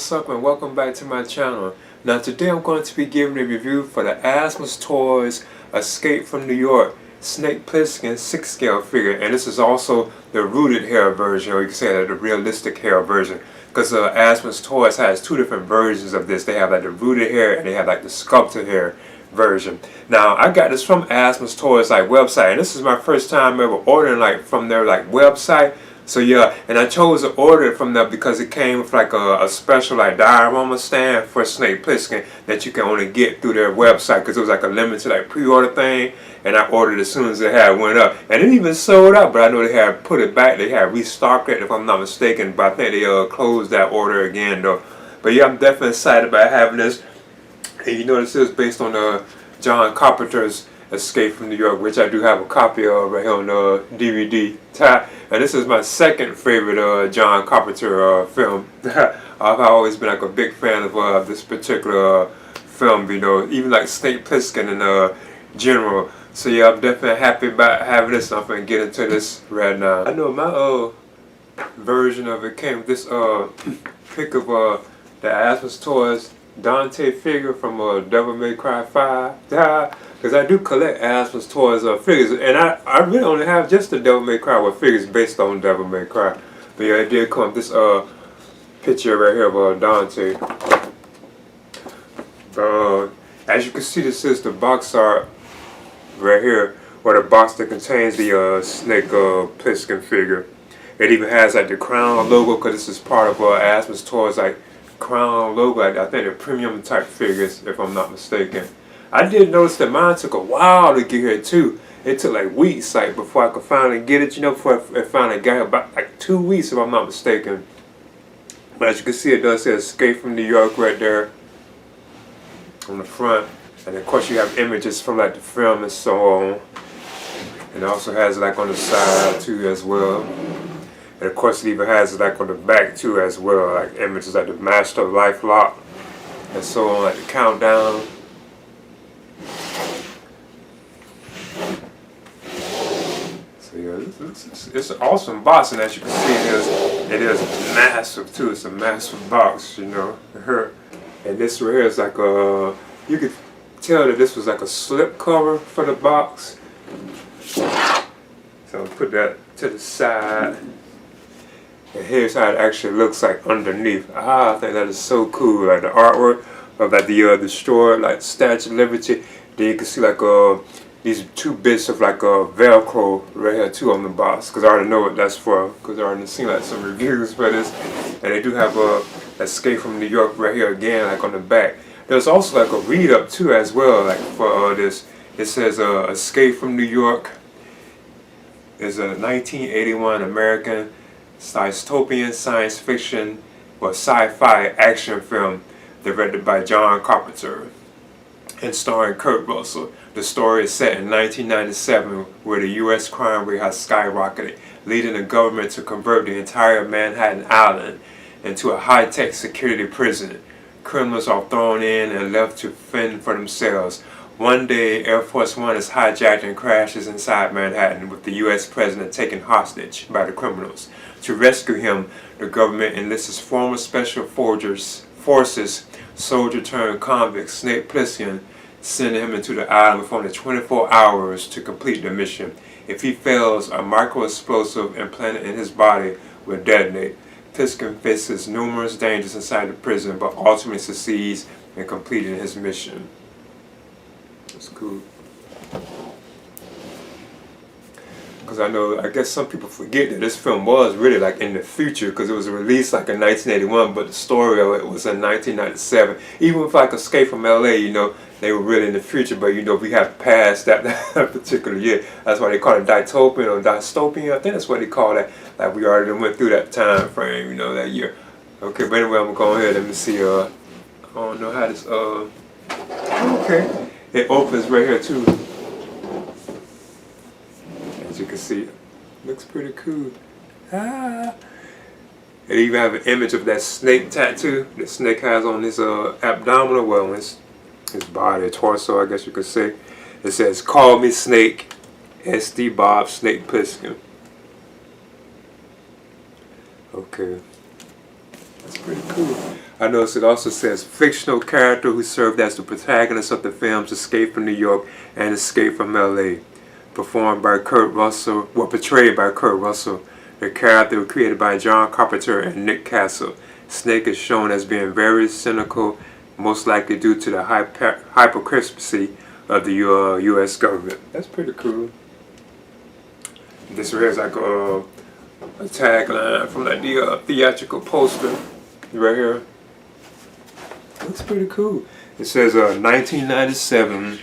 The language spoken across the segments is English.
what's up and welcome back to my channel. Now today I'm going to be giving a review for the Asmus Toys Escape from New York Snake Plissken 6 scale figure, and this is also the rooted hair version, or you can say the realistic hair version, because Asmus Toys has two different versions of this. They have like the rooted hair and they have like the sculpted hair version. Now I got this from Asmus Toys like website, and this is my first time ever ordering like from their like website. So yeah, and I chose to order it from them because it came with like a special like diorama stand for Snake Plissken that you can only get through their website, because it was like a limited like pre-order thing, and I ordered as soon as it had went up, and it even sold out. But I know they had put it back, they had restocked it if I'm not mistaken, but I think they closed that order again though. But yeah, I'm definitely excited about having this. And you know, this is based on John Carpenter's Escape from New York, which I do have a copy of right here on DVD. And this is my second favorite John Carpenter film. I've always been like a big fan of this particular film, you know, even like Snake Plissken in general. So yeah, I'm definitely happy about having this, and I'm gonna get into this right now. I know my version of it came with this pic of the Asmus Toys Dante figure from Devil May Cry 5. Because I do collect Asmus Toys figures, and I really only have just the Devil May Cry with figures based on Devil May Cry. But yeah, it did come this picture right here of Dante. As you can see, this is the box art right here, or the box that contains the Snake Plissken figure. It even has like the crown logo, because this is part of Asmus Toys like crown logo. I think they're premium type figures, if I'm not mistaken. I did notice that mine took a while to get here too. It took like weeks, like before I could finally get it, you know, before I finally got it, about like 2 weeks if I'm not mistaken. But as you can see, it does say Escape from New York right there on the front. And of course you have images from like the film and so on. And it also has like on the side too as well. And of course it even has like on the back too as well, like images like the Master Life Lock and so on, like the countdown. So yeah, it's an awesome box, and as you can see, it is massive too. It's a massive box, you know. And this right here is like you could tell that this was like a slip cover for the box. So I'll put that to the side. And here's how it actually looks like underneath. I think that is so cool. Like the artwork of like the destroyed like Statue of Liberty. Then you can see like these two bits of like Velcro right here too on the box, because I already know what that's for, because I already seen like some reviews for this. And they do have Escape from New York right here again, like on the back. There's also like a read up too as well, like for this. It says Escape from New York is a 1981 American dystopian science fiction or sci-fi action film directed by John Carpenter and starring Kurt Russell. The story is set in 1997, where the U.S. crime rate has skyrocketed, leading the government to convert the entire Manhattan Island into a high-tech security prison. Criminals are thrown in and left to fend for themselves. One day, Air Force One is hijacked and crashes inside Manhattan, with the U.S. president taken hostage by the criminals. To rescue him, the government enlists former Special Forces soldier turned convict Snake Plissken, sending him into the island with only 24 hours to complete the mission. If he fails, a micro-explosive implanted in his body will detonate. Plissken faces numerous dangers inside the prison, but ultimately succeeds in completing his mission. That's cool. Because I guess some people forget that this film was really like in the future, because it was released like in 1981, but the story of it was in 1997. Even with like Escape from LA, you know, they were really in the future, but you know, we have passed that particular year. That's why they call it dystopian or dystopian. I think that's what they call it. Like we already went through that time frame, you know, that year. Okay, but anyway, I'm gonna go ahead. Let me see. I don't know how this. Okay, it opens right here too. As you can see, looks pretty cool. It even have an image of that snake tattoo that Snake has on his abdominal, well, on his body, torso, I guess you could say. It says, "Call me Snake, SD Bob Snake Plissken." Okay, that's pretty cool. I noticed it also says fictional character who served as the protagonist of the films Escape from New York and Escape from LA, performed by Kurt Russell, well, portrayed by Kurt Russell. The character was created by John Carpenter and Nick Castle. Snake is shown as being very cynical, most likely due to the hypocrisy of the U.S. government. That's pretty cool. This right here is like a tagline from like the theatrical poster right here. Looks pretty cool. It says 1997,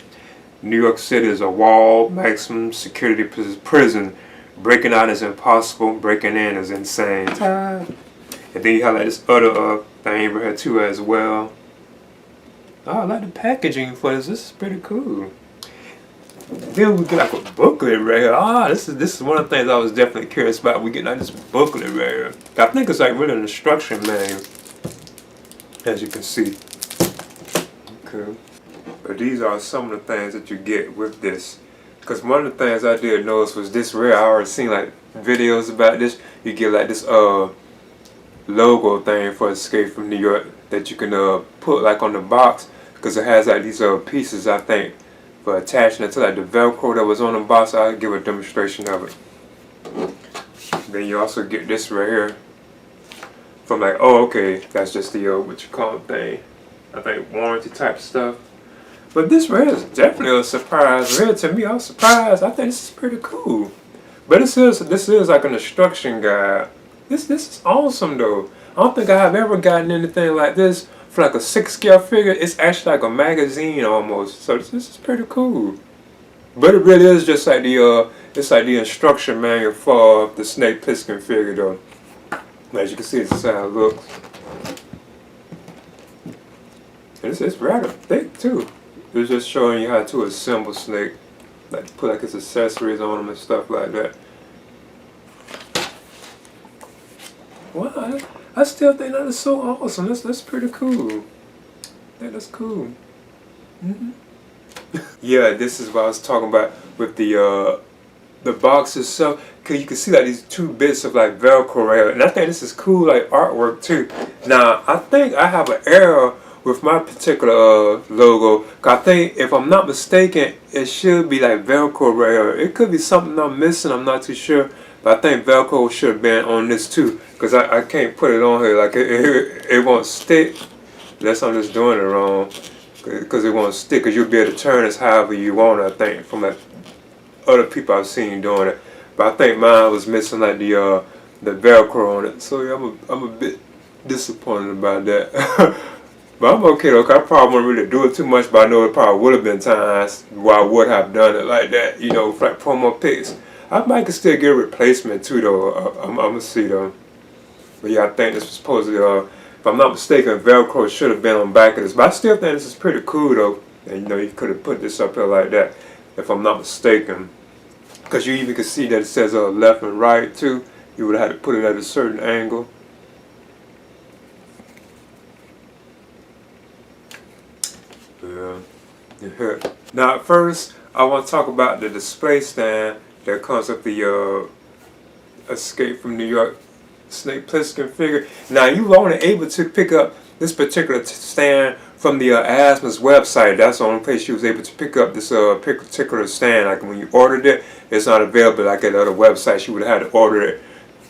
New York City is a walled maximum security prison. Breaking out is impossible, breaking in is insane. And then you have like this other thing right here too as well. Oh, I like the packaging for this. This is pretty cool. Then we get like a booklet right here. This is one of the things I was definitely curious about. We get like this booklet right here. I think it's like really an instruction manual, as you can see. Okay. But these are some of the things that you get with this. Because one of the things I did notice was this rare. I already seen like videos about this. You get like this logo thing for Escape from New York that you can put like on the box, because it has like these pieces, I think, for attaching it to like the Velcro that was on the box. I'll give a demonstration of it. Then you also get this right here from like, oh okay, that's just the what you call it thing, I think warranty type stuff. But this right here is definitely a surprise. Really, to me, I was surprised. I think this is pretty cool. But this is like an instruction guide. This is awesome though. I don't think I have ever gotten anything like this for like a 6-scale figure. It's actually like a magazine almost. So this is pretty cool. But it really is just like it's like the instruction manual for the Snake Plissken figure though. As you can see, this is how it looks. And it's rather thick too. It's just showing you how to assemble Snake, like to put like his accessories on him and stuff like that. Wow, I still think that is so awesome. That's pretty cool. That's cool. Yeah, this is what I was talking about with the box itself. Cause you can see like these two bits of like Velcro right here, and I think this is cool like artwork too. Now I think I have an error with my particular logo. Cause I think if I'm not mistaken, it should be like Velcro right here. It could be something I'm missing. I'm not too sure. But I think Velcro should have been on this too, because I can't put it on here, like it won't stick. Unless I'm just doing it wrong, because it won't stick, because you'll be able to turn this however you want, I think, from like other people I've seen doing it. But I think mine was missing like the Velcro on it, so yeah, I'm a bit disappointed about that. But I'm okay though, cause I probably wouldn't really do it too much, but I know it probably would have been times where I would have done it like that, you know, for like promo pics. I might still get a replacement too though, I'm gonna see though. But yeah, I think this was supposed to, if I'm not mistaken, Velcro should have been on the back of this. But I still think this is pretty cool though. And you know, you could have put this up here like that, if I'm not mistaken. Because you even can see that it says left and right too. You would have had to put it at a certain angle. Yeah. Now at first, I want to talk about the display stand that comes with the Escape from New York Snake Plissken figure. Now you were only able to pick up this particular stand from the Asmus website. That's the only place you was able to pick up this particular stand. Like when you ordered it, it's not available like at other websites. You would have had to order it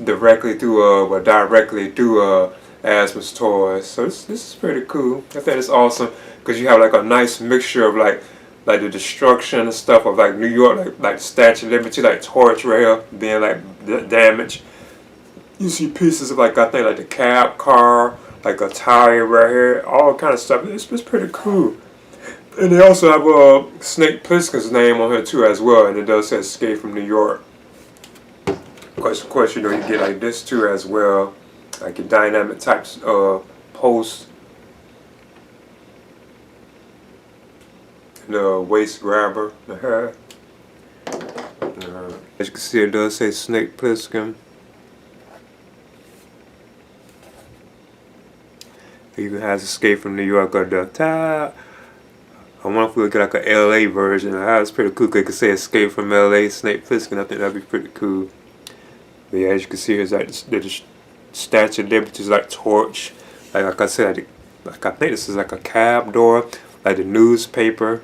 directly through Asmus Toys. So this is pretty cool. I think it's awesome because you have like a nice mixture of like the destruction and stuff of like New York, like the Statue of Liberty, like torch right here being like damaged. You see pieces of like, I think like the cab car, like a tire right here, all kind of stuff. It's pretty cool. And they also have Snake Plissken's name on here too as well, and it does say Escape from New York. Of course, you know, you get like this too as well, like your dynamic types posts. The waist grabber. As you can see, it does say Snake Plissken. It even has Escape from New York on the top. I wonder if we would get like a LA version. That's pretty cool because it could say Escape from LA, Snake Plissken. I think that'd be pretty cool. But yeah, as you can see, here's like the Statue of Liberty is like torch. Like I said, like like I think this is like a cab door, like the newspaper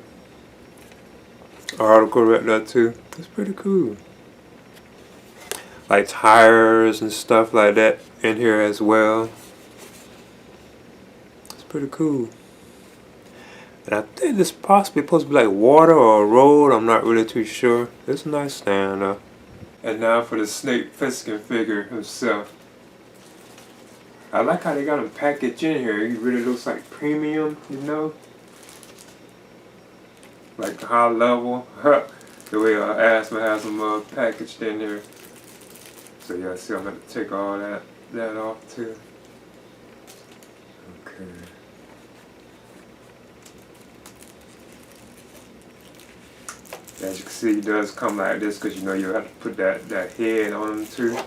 article right there too. It's pretty cool. Like tires and stuff like that in here as well. It's pretty cool. And I think this possibly supposed to be like water or a road. I'm not really too sure. It's a nice stand though. And now for the Snake Plissken figure himself. I like how they got him packaged in here. He really looks like premium, you know? Like high level. The way Asmus has him packaged in here. So yeah, see, I'm going to take all that off too. Okay. As you can see, it does come like this because you know you have to put that head on him too.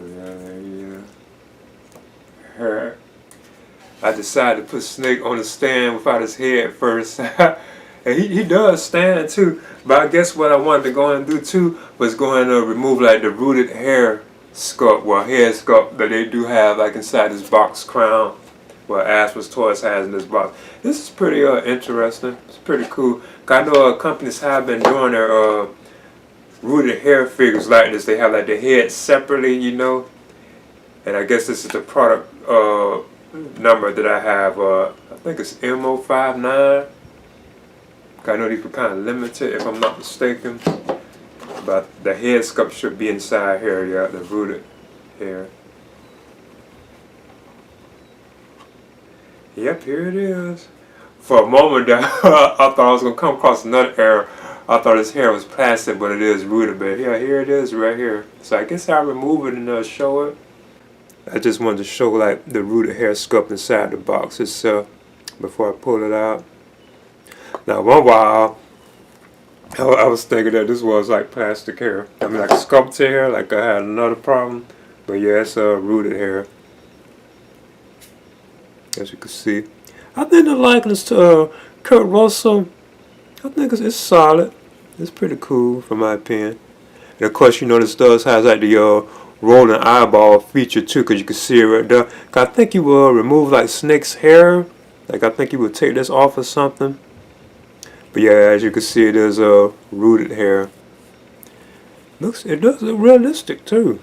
Yeah. I decided to put Snake on the stand without his head first. And he does stand too. But I guess what I wanted to go and do too was go and remove like the rooted hair sculpt, well, head sculpt that they do have like inside this box crown. What Asmus Toys has in this box. This is pretty interesting. It's pretty cool. I know companies have been doing their rooted hair figures like this. They have like the head separately, you know. And I guess this is the product number that I have. I think it's MO59. I know these were kind of limited, if I'm not mistaken. But the head sculpt should be inside here, yeah, the rooted hair. Yep, here it is. For a moment there, I thought I was going to come across another error. I thought his hair was plastic, but it is rooted. But yeah, here it is right here. So I guess I'll remove it and show it. I just wanted to show like the rooted hair sculpt inside the box itself before I pull it out. Now one while I was thinking that this was like plastic hair. I mean like sculpted hair, like I had another problem. But yeah, it's rooted hair. As you can see. I think the likeness to Kurt Russell, I think it's solid. It's pretty cool from my opinion. And of course, you know, this does has like the rolling eyeball feature too, because you can see it right there. I think you will remove like Snake's hair. Like I think you would take this off or something. But yeah, as you can see, it is rooted hair. It does look realistic too.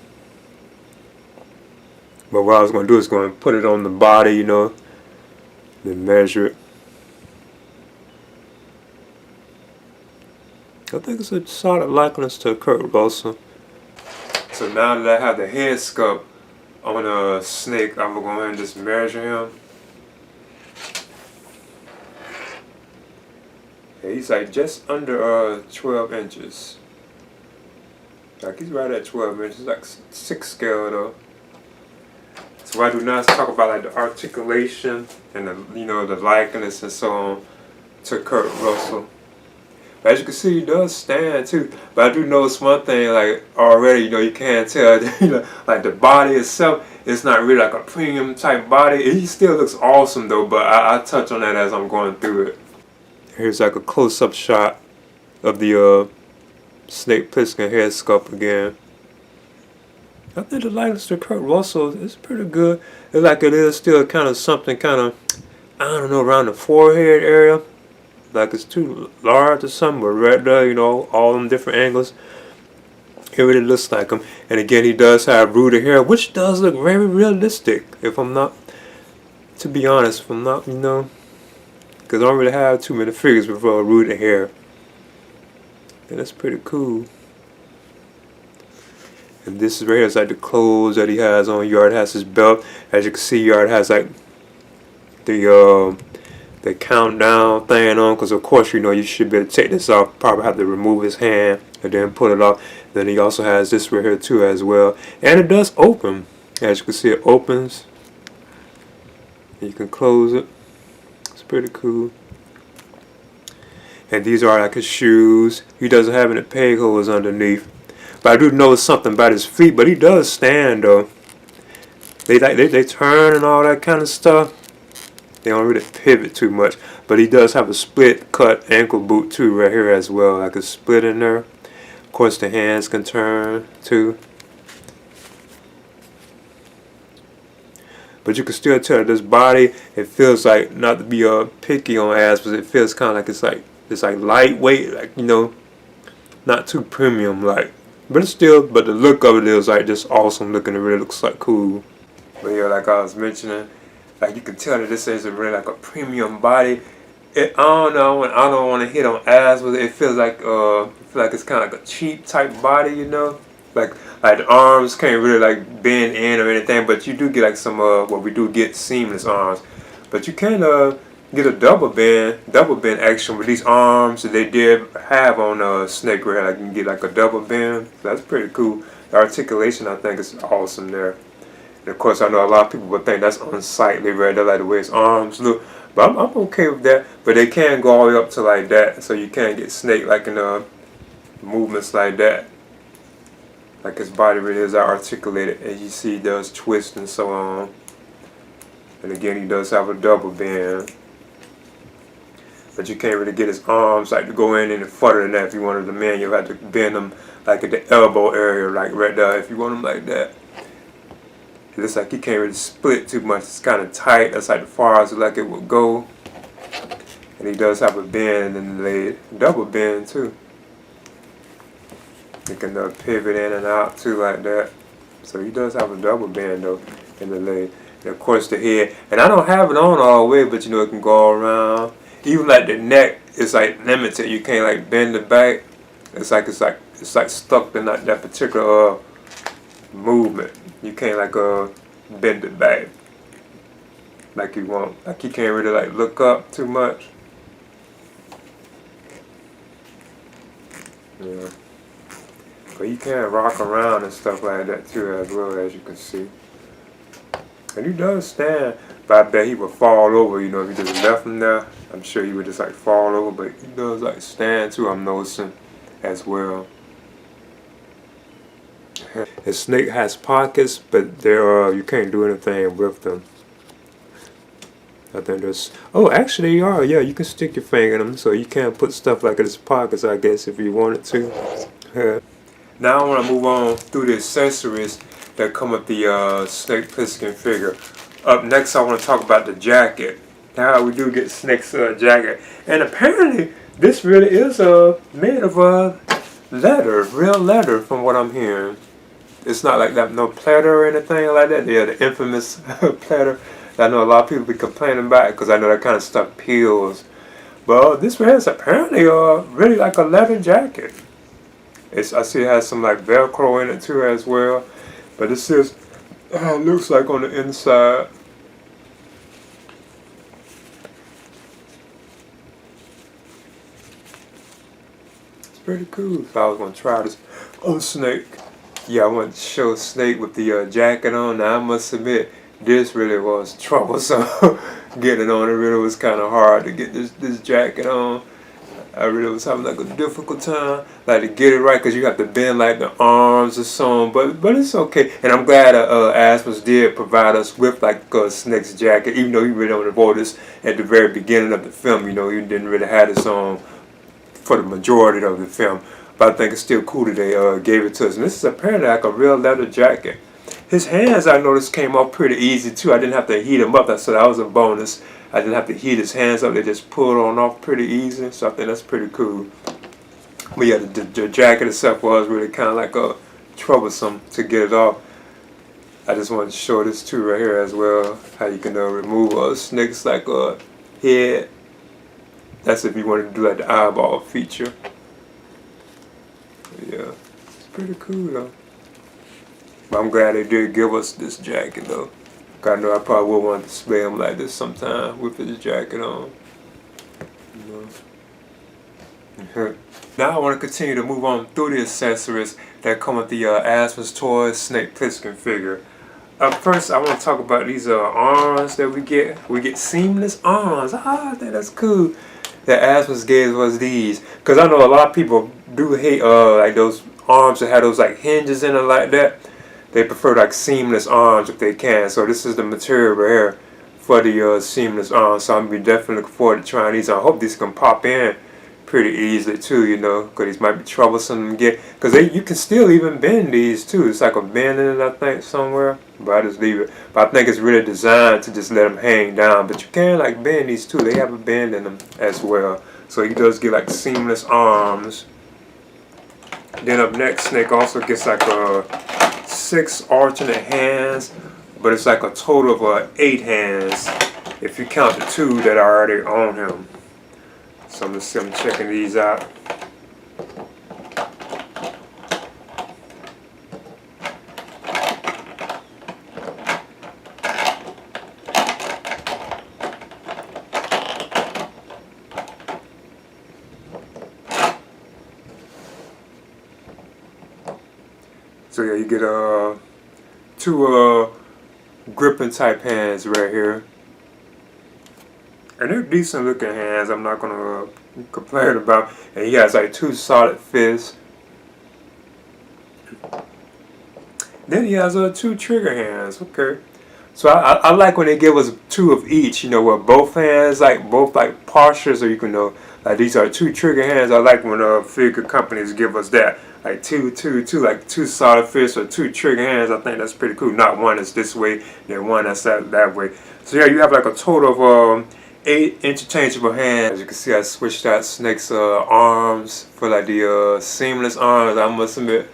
But what I was going to do is going to put it on the body, you know, then measure it. I think it's a solid likeness to Kurt Russell. So now that I have the head sculpt on a Snake, I'm going to go ahead and just measure him. Yeah, he's like just under 12 inches. Like he's right at 12 inches, like 6 scale though. So I do not talk about like the articulation and the, you know, the likeness and so on to Kurt Russell. But as you can see, he does stand too. But I do notice one thing, like already, you know, you can't tell, you know, like the body itself, it's not really like a premium type body. He still looks awesome though, but I touch on that as I'm going through it. Here's like a close-up shot of the Snake Plissken head sculpt again. I think the likeness to Kurt Russell is pretty good. It's like it is still kind of something kind of, I don't know, around the forehead area. Like it's too large or something, but right there, you know, all them different angles. It really looks like him. And again, he does have rooted hair, which does look very realistic. If I'm not, to be honest, if I'm not, you know, because I don't really have too many figures with rooted hair. And that's pretty cool. And this is right here is like the clothes that he has on. Yard has his belt. As you can see, Yard has like the countdown thing on, because of course, you know, you should be able to take this off. Probably have to remove his hand and then pull it off. Then he also has this right here too as well. And it does open. As you can see, it opens. You can close it. It's pretty cool. And these are like his shoes. He doesn't have any peg holes underneath. But I do notice something about his feet. But he does stand though. They turn and all that kind of stuff. They don't really pivot too much. But he does have a split cut ankle boot too right here as well. Like a split in there. Of course the hands can turn too. But you can still tell that this body, it feels like, not to be picky on Asmus, it feels kind of like it's like lightweight, like, you know, not too premium like. But it's still, but the look of it is like just awesome looking. It really looks like cool. But yeah, like I was mentioning, like you can tell that this isn't really like a premium body. I don't know, and I don't want to hit on Asmus. It feels like it's kind of like a cheap type body, you know. Like the arms can't really like bend in or anything, but you do get like some we do get seamless arms. But you can get a double bend action with these arms that they did have on Snake right here. Like you can get like a double bend. So that's pretty cool. The articulation I think is awesome there. And of course I know a lot of people would think that's unsightly, right? They like the way his arms look. But I'm okay with that. But they can go all the way up to like that. So you can get Snake like in movements like that. Like his body really is articulated. As you see, he does twist and so on. And again, he does have a double bend. But you can't really get his arms like to go in any further than that. If you wanted the man, you'll have to bend them like at the elbow area, like right there, if you want them like that. It looks like he can't really split too much. It's kind of tight. That's like as far as like it would go. And he does have a bend in the leg, double bend too. You can pivot in and out too like that. So he does have a double bend though in the leg. And of course the head. And I don't have it on all the way, but you know it can go around. Even like the neck is like limited. You can't like bend the back. It's like stuck in that particular movement. You can't like bend it back like you want. Like you can't really like look up too much. Yeah. But you can rock around and stuff like that too, as well, as you can see. And he does stand, but I bet he would fall over, you know, if you just left him there. I'm sure he would just like fall over, but he does like stand too, I'm noticing, as well. The Snake has pockets, but there you can't do anything with them. I think there's, oh actually you are, yeah, you can stick your finger in them, so you can put stuff like in his pockets, I guess, if you wanted to. Now I want to move on through the accessories that come with the Snake Plissken figure. Up next I want to talk about the jacket. Now we do get Snake's jacket. And apparently this really is made of leather, real leather from what I'm hearing. It's not like that, no platter or anything like that. Yeah, the infamous platter. I know a lot of people be complaining about it because I know that kind of stuff peels. But this one is apparently really like a leather jacket. I see it has some like Velcro in it too as well. But this is looks like on the inside. It's pretty cool. If I was gonna try this Snake. Yeah, I want to show Snake with the jacket on. Now I must admit, this really was troublesome. Getting it on, it really was kind of hard to get this jacket on. I really was having like a difficult time, like to get it right, because you have to bend like the arms or something. But it's okay, and I'm glad Asmus did provide us with like Snake's jacket, even though he really only wore this at the very beginning of the film. You know, he didn't really have this on for the majority of the film. But I think it's still cool that they gave it to us. And this is apparently like a real leather jacket. His hands, I noticed, came off pretty easy too. I didn't have to heat them up. So that was a bonus. I didn't have to heat his hands up. They just pulled on off pretty easy. So I think that's pretty cool. But yeah, the jacket itself was really kind of like troublesome to get it off. I just wanted to show this too right here as well. How you can remove Snake's like head. That's if you wanted to do like the eyeball feature. Yeah, it's pretty cool though. But I'm glad they did give us this jacket though. I know I probably would want to display him like this sometime with his jacket on. You know. Now I want to continue to move on through the accessories that come with the Asmus Toys Snake Plissken figure. Up first, I want to talk about these arms that we get. We get seamless arms. I think that's cool. That Asmus gave us these, because I know a lot of people do hate like those arms that have those like hinges in it like that. They prefer like seamless arms if they can. So this is the material right here for the seamless arms. So I'm gonna be definitely looking forward to trying these. I hope these can pop in pretty easily too, you know, because these might be troublesome to get. Because you can still even bend these too. It's like a bend in it, I think, somewhere. but I just leave it. But I think it's really designed to just let them hang down. But you can like bend these too. They have a bend in them as well. So he does get like seamless arms. Then up next, Snake also gets like 6 alternate hands, but it's like a total of 8 hands if you count the 2 that are already on him. So I'm checking these out. So yeah, you get 2 gripping type hands right here. And they're decent looking hands, I'm not gonna complain about. And he has like 2 solid fists. Then he has 2 trigger hands, okay. So I like when they give us 2 of each, you know, where both hands, like both like postures, or you can know, like these are 2 trigger hands. I like when figure companies give us that. Like two, like 2 solid fists or 2 trigger hands. I think that's pretty cool. Not one that's this way, then one that's that way. So yeah, you have like a total of 8 interchangeable hands. As you can see, I switched out Snake's arms for like the seamless arms. I must admit,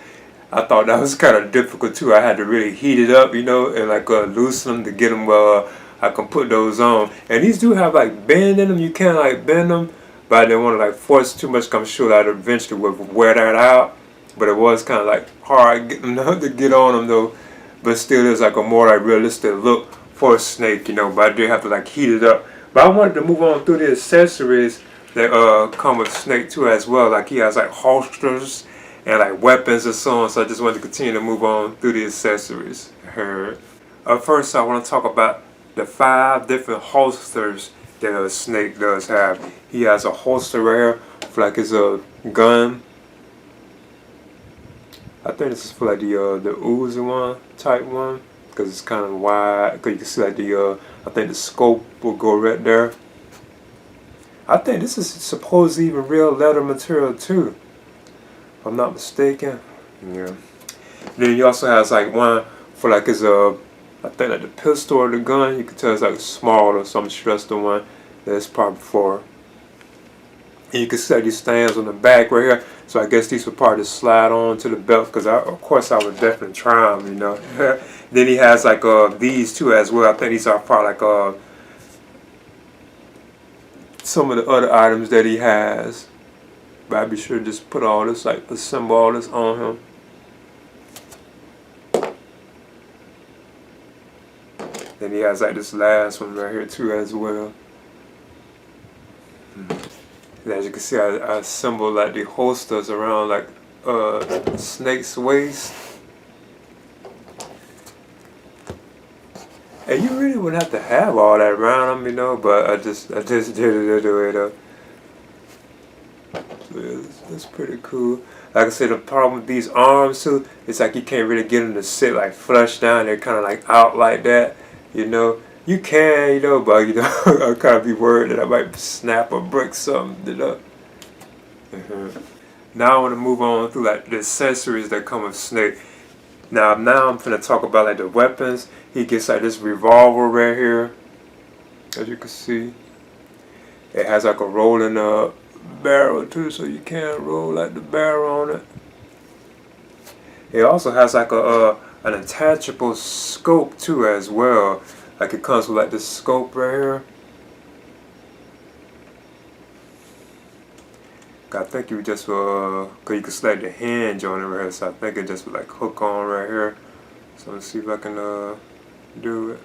I thought that was kind of difficult too. I had to really heat it up, you know, and like loosen them to get them where I can put those on. And these do have like bend in them. You can't like bend them, but I didn't want to like force too much. I'm sure that eventually would wear that out. But it was kind of like hard getting them to get on them though. But still, there's like a more like realistic look for Snake, you know. But I did have to like heat it up. But I wanted to move on through the accessories that come with Snake too as well. Like he has like holsters and like weapons and so on. So I just wanted to continue to move on through the accessories. First, I want to talk about the 5 different holsters that Snake does have. He has a holster right here for like his gun. I think this is for like the Uzi one type one, because it's kind of wide. Because you can see like I think the scope will go right there. I think this is supposedly even real leather material too, if I'm not mistaken. Yeah. Then he also has like one for like his I think like the pistol or the gun. You can tell it's like small or some stressed the one that's probably for. And you can see like these stands on the back right here. So I guess these would probably slide on to the belt, because of course I would definitely try them, you know. Then he has like these two as well. I think these are probably like some of the other items that he has. But I'd be sure to just put all this, like assemble all this on him. Then he has like this last one right here too as well. And as you can see, I assembled like the holsters around like Snake's waist. And you really wouldn't have to have all that around him, you know, but I just did it anyway though. So yeah, that's pretty cool. Like I said, the problem with these arms too, it's like you can't really get them to sit like flush down. They're kind of like out like that, you know. You can, you know, but you know, I kind of be worried that I might snap or break something, you know. Now I want to move on through like the accessories that come with Snake. Now I'm gonna talk about like the weapons. He gets like this revolver right here, as you can see. It has like a rolling barrel too, so you can roll like the barrel on it. It also has like an attachable scope too as well. Like it comes with like this scope right here. I think you just cause you can select the hinge on it right here, so I think it just would like hook on right here. So let's see if I can do it.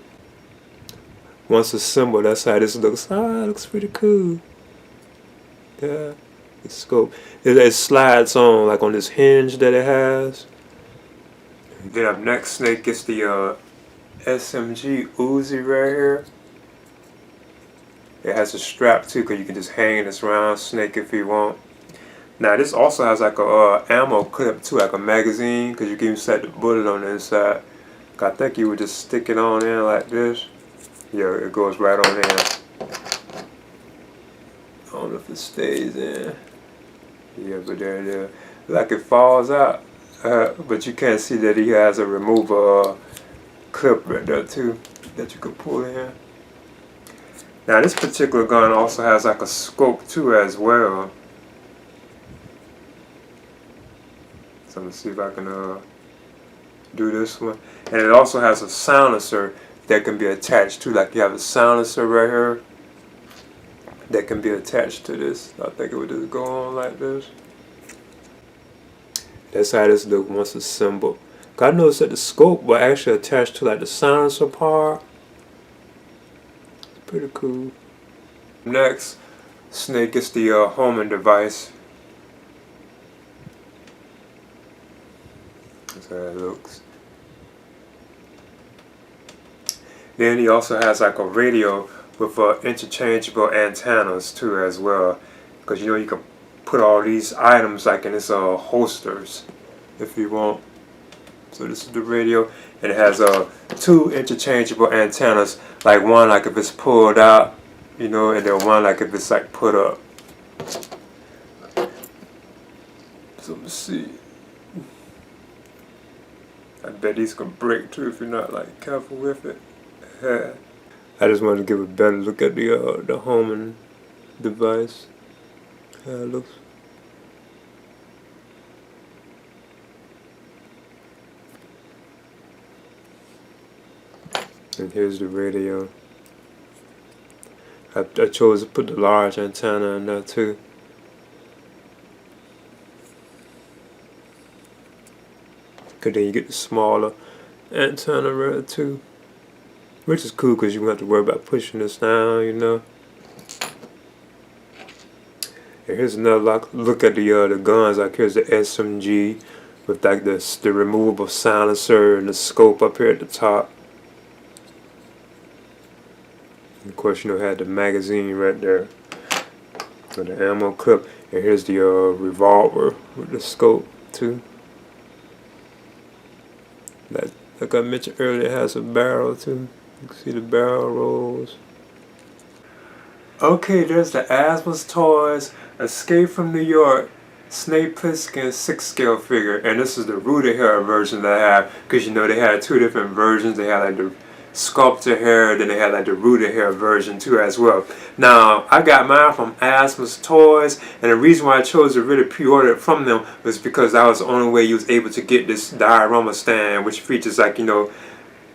Once assembled, that's how this looks. Ah, it looks pretty cool. Yeah, the scope. It slides on like on this hinge that it has. And then up next, Snake gets the SMG Uzi right here. It has a strap too, cause you can just hang this around Snake if you want. Now this also has like a ammo clip too, like a magazine, cause you can even set the bullet on the inside. I think you would just stick it on in like this. Yeah, it goes right on in. I don't know if it stays in. Yeah, but there it is. Like it falls out, but you can't see that he has a remover clip right there too that you could pull in. Now this particular gun also has like a scope too as well. So I'm gonna see if I can do this one. And it also has a silencer that can be attached to, like you have a silencer right here that can be attached to this. I think it would just go on like this. That's how this looks once assembled. I noticed that the scope will actually attach to like the silencer part. It's pretty cool. Next, Snake is the homing device. That's how it looks. Then he also has like a radio with interchangeable antennas too as well. Because you know you can put all these items like in its holsters if you want. So this is the radio, and it has 2 interchangeable antennas. Like one like if it's pulled out, you know, and then one like if it's like put up. So let's see. I bet these can break too if you're not like careful with it. I just wanted to give a better look at the homing device. How it looks. And here's the radio. I chose to put the large antenna in there too. Cause then you get the smaller antenna right too. Which is cool because you don't have to worry about pushing this down, you know. And here's another look at the guns. Like here's the SMG with like the removable silencer and the scope up here at the top. And of course, you know, had the magazine right there with the ammo clip. And here's the revolver with the scope too. Like I mentioned earlier, it has a barrel too. You can see the barrel rolls. Okay, there's the Asmus Toys Escape from New York Snake Plissken 6-scale figure. And this is the rooted hair version that I have. Because you know they had 2 different versions. They had like the sculpted hair, then they had like the rooted hair version too as well. Now I got mine from Asmus Toys, and the reason why I chose to really pre-order it from them was because that was the only way you was able to get this diorama stand, which features like, you know,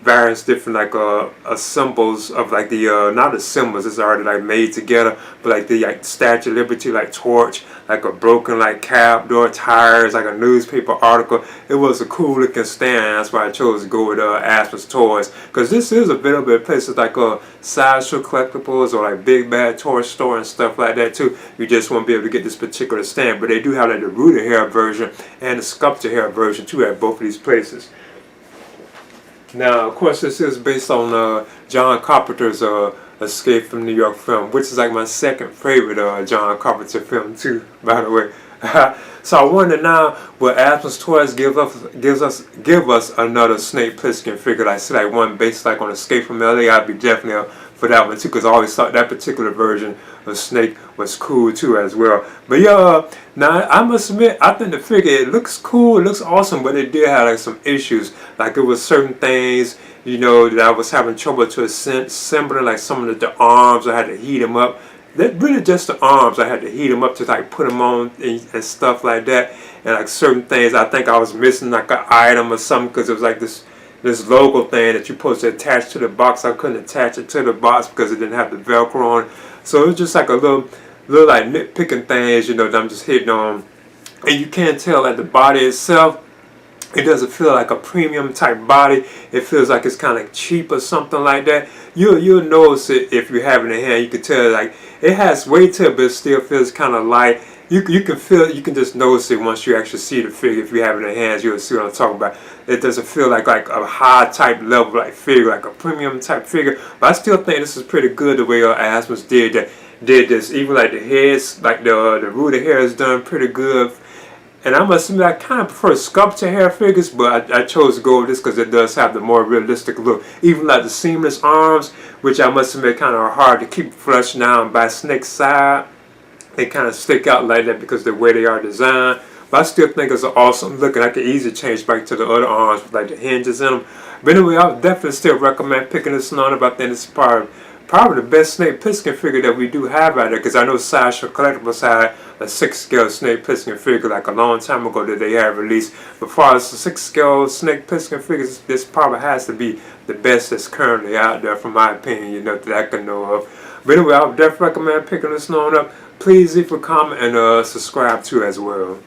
various different like symbols of like the not the symbols, it's already like made together, but like the like Statue of Liberty like torch, like a broken like cab door tires, like a newspaper article. It was a cool looking stand. That's why I chose to go with Asmus Toys, because this is available at places like Sideshow Collectibles or like Big Bad Toy Store and stuff like that too. You just won't be able to get this particular stand, but they do have like the rooted hair version and the sculpted hair version too at both of these places. Now, of course, this is based on John Carpenter's Escape from New York film, which is like my second favorite John Carpenter film too, by the way. So I wonder now, will Asmus Toys give us another Snake Plissken figure? Like, say like one based like on Escape from LA. I'd be definitely up for that one too, because I always thought that particular version of Snake was cool too as well. But yeah, now I must admit, I think the figure, it looks cool, it looks awesome, but it did have like some issues. Like it was certain things, you know, that I was having trouble to assemble, like some of the arms, I had to heat them up. That really just the arms, I had to heat them up to like put them on and stuff like that. And like certain things, I think I was missing like an item or something, because it was like this logo thing that you're supposed to attach to the box. I couldn't attach it to the box because it didn't have the Velcro on it. So it was just like a little like nitpicking things, you know, that I'm just hitting on. And you can't tell that the body itself, it doesn't feel like a premium type body. It feels like it's kind of cheap or something like that. You'll notice it if you have it in hand. You can tell like it has weight to it, but it still feels kind of light. You can feel, you can just notice it once you actually see the figure. If you have it in hands, you'll see what I'm talking about. It doesn't feel like a high type level like figure, like a premium type figure. But I still think this is pretty good the way Asmus did this. Even like the heads, like the rooted hair is done pretty good. And I must admit, I kind of prefer sculpted hair figures, but I chose to go with this because it does have the more realistic look. Even like the seamless arms, which I must admit kind of are hard to keep flushed down by Snake's side. They kind of stick out like that because of the way they are designed. But I still think it's an awesome look, and I could easily change back to the other arms with like the hinges in them. But anyway, I would definitely still recommend picking this one up. I think it's probably the best Snake Plissken figure that we do have out there, because I know Sideshow Collectibles had a 6-scale Snake Plissken figure like a long time ago that they had released. But as far as the 6-scale Snake Plissken figures, this probably has to be the best that's currently out there, from my opinion, you know, that I can know of. But anyway, I would definitely recommend picking this one up. Please leave a comment and subscribe too as well.